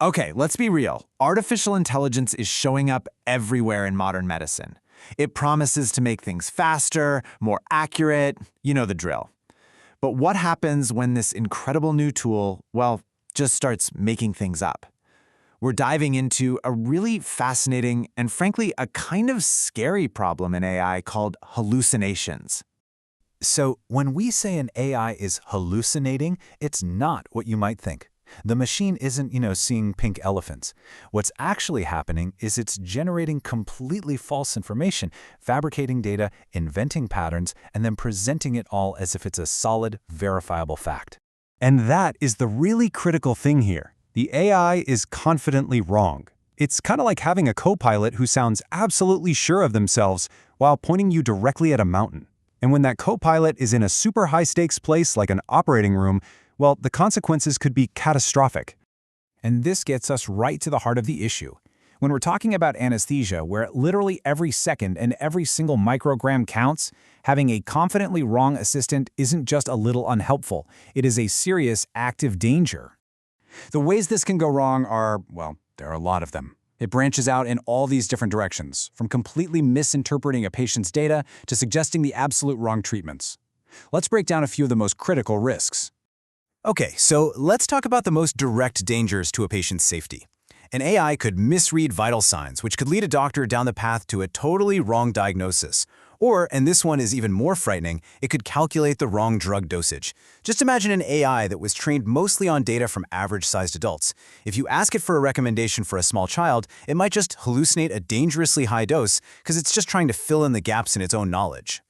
Okay, let's be real. Artificial intelligence is showing up everywhere in modern medicine. It promises to make things faster, more accurate, you know the drill. But what happens when this incredible new tool, well, just starts making things up? We're diving into a really fascinating and frankly a kind of scary problem in AI called hallucinations. So when we say an AI is hallucinating, it's not what you might think. The machine isn't, seeing pink elephants. What's actually happening is it's generating completely false information, fabricating data, inventing patterns, and then presenting it all as if it's a solid, verifiable fact. And that is the really critical thing here. The AI is confidently wrong. It's kind of like having a co-pilot who sounds absolutely sure of themselves while pointing you directly at a mountain. And when that co-pilot is in a super high-stakes place like an operating room, well, the consequences could be catastrophic. And this gets us right to the heart of the issue. When we're talking about anesthesia, where literally every second and every single microgram counts, having a confidently wrong assistant isn't just a little unhelpful. It is a serious, active danger. The ways this can go wrong are, well, there are a lot of them. It branches out in all these different directions, from completely misinterpreting a patient's data to suggesting the absolute wrong treatments. Let's break down a few of the most critical risks. Okay, so let's talk about the most direct dangers to a patient's safety. An AI could misread vital signs, which could lead a doctor down the path to a totally wrong diagnosis. Or, and this one is even more frightening, it could calculate the wrong drug dosage. Just imagine an AI that was trained mostly on data from average-sized adults. If you ask it for a recommendation for a small child, it might just hallucinate a dangerously high dose because it's just trying to fill in the gaps in its own knowledge.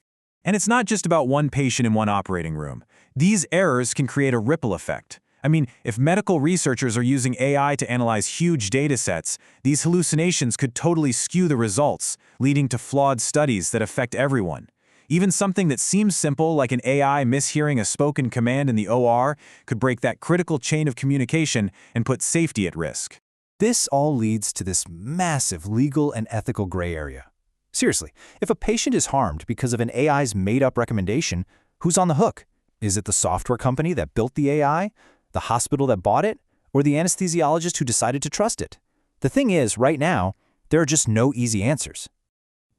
And it's not just about one patient in one operating room. These errors can create a ripple effect. I mean, if medical researchers are using AI to analyze huge data sets, these hallucinations could totally skew the results, leading to flawed studies that affect everyone. Even something that seems simple, like an AI mishearing a spoken command in the OR, could break that critical chain of communication and put safety at risk. This all leads to this massive legal and ethical gray area. Seriously, if a patient is harmed because of an AI's made-up recommendation, who's on the hook? Is it the software company that built the AI, the hospital that bought it, or the anesthesiologist who decided to trust it? The thing is, right now, there are just no easy answers.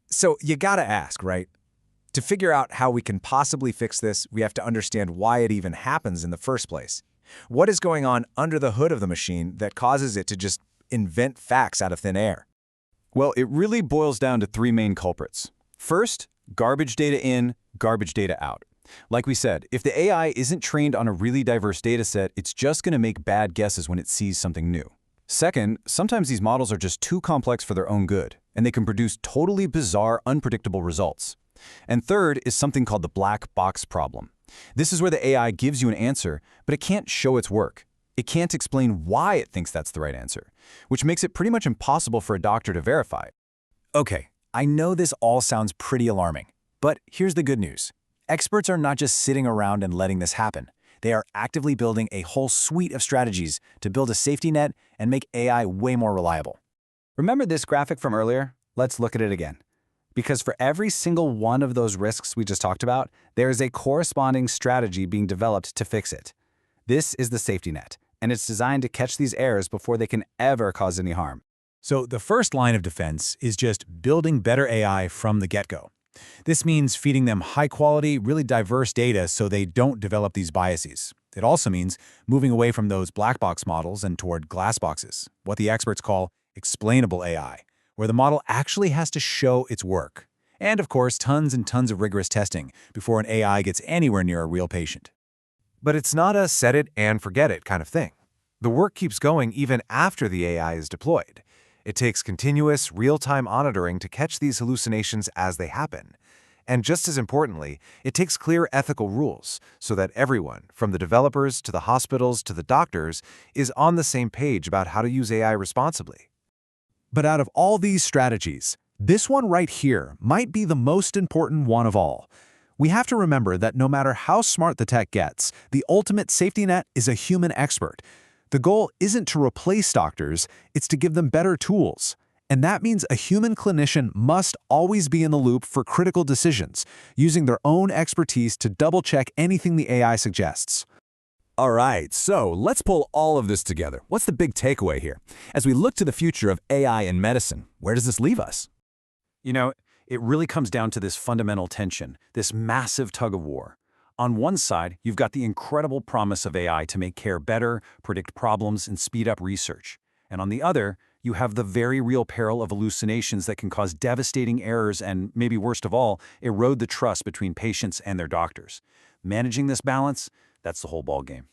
So you gotta ask, right? To figure out how we can possibly fix this, we have to understand why it even happens in the first place. What is going on under the hood of the machine that causes it to just invent facts out of thin air? Well, it really boils down to three main culprits. First, garbage data in, garbage data out. Like we said, if the AI isn't trained on a really diverse data set, it's just going to make bad guesses when it sees something new. Second, sometimes these models are just too complex for their own good, and they can produce totally bizarre, unpredictable results. And third is something called the black box problem. This is where the AI gives you an answer, but it can't show its work. It can't explain why it thinks that's the right answer, which makes it pretty much impossible for a doctor to verify. Okay, I know this all sounds pretty alarming, but here's the good news. Experts are not just sitting around and letting this happen. They are actively building a whole suite of strategies to build a safety net and make AI way more reliable. Remember this graphic from earlier? Let's look at it again. Because for every single one of those risks we just talked about, there is a corresponding strategy being developed to fix it. This is the safety net, and it's designed to catch these errors before they can ever cause any harm. So the first line of defense is just building better AI from the get-go. This means feeding them high-quality, really diverse data so they don't develop these biases. It also means moving away from those black box models and toward glass boxes, what the experts call explainable AI, where the model actually has to show its work. And of course, tons and tons of rigorous testing before an AI gets anywhere near a real patient. But it's not a set it and forget it kind of thing. The work keeps going even after the AI is deployed. It takes continuous, real-time monitoring to catch these hallucinations as they happen. And just as importantly, it takes clear ethical rules so that everyone, from the developers to the hospitals to the doctors, is on the same page about how to use AI responsibly. But out of all these strategies, this one right here might be the most important one of all. We have to remember that no matter how smart the tech gets, the ultimate safety net is a human expert. The goal isn't to replace doctors, it's to give them better tools. And that means a human clinician must always be in the loop for critical decisions, using their own expertise to double-check anything the AI suggests. All right, so let's pull all of this together. What's the big takeaway here? As we look to the future of AI in medicine, where does this leave us? You know, it really comes down to this fundamental tension, this massive tug of war. On one side, you've got the incredible promise of AI to make care better, predict problems, and speed up research. And on the other, you have the very real peril of hallucinations that can cause devastating errors and, maybe worst of all, erode the trust between patients and their doctors. Managing this balance, that's the whole ballgame.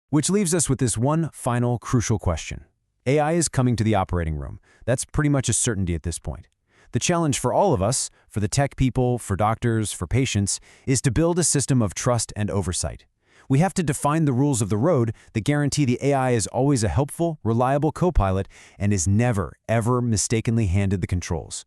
Which leaves us with this one final crucial question. AI is coming to the operating room. That's pretty much a certainty at this point. The challenge for all of us, for the tech people, for doctors, for patients, is to build a system of trust and oversight. We have to define the rules of the road that guarantee the AI is always a helpful, reliable co-pilot and is never, ever mistakenly handed the controls.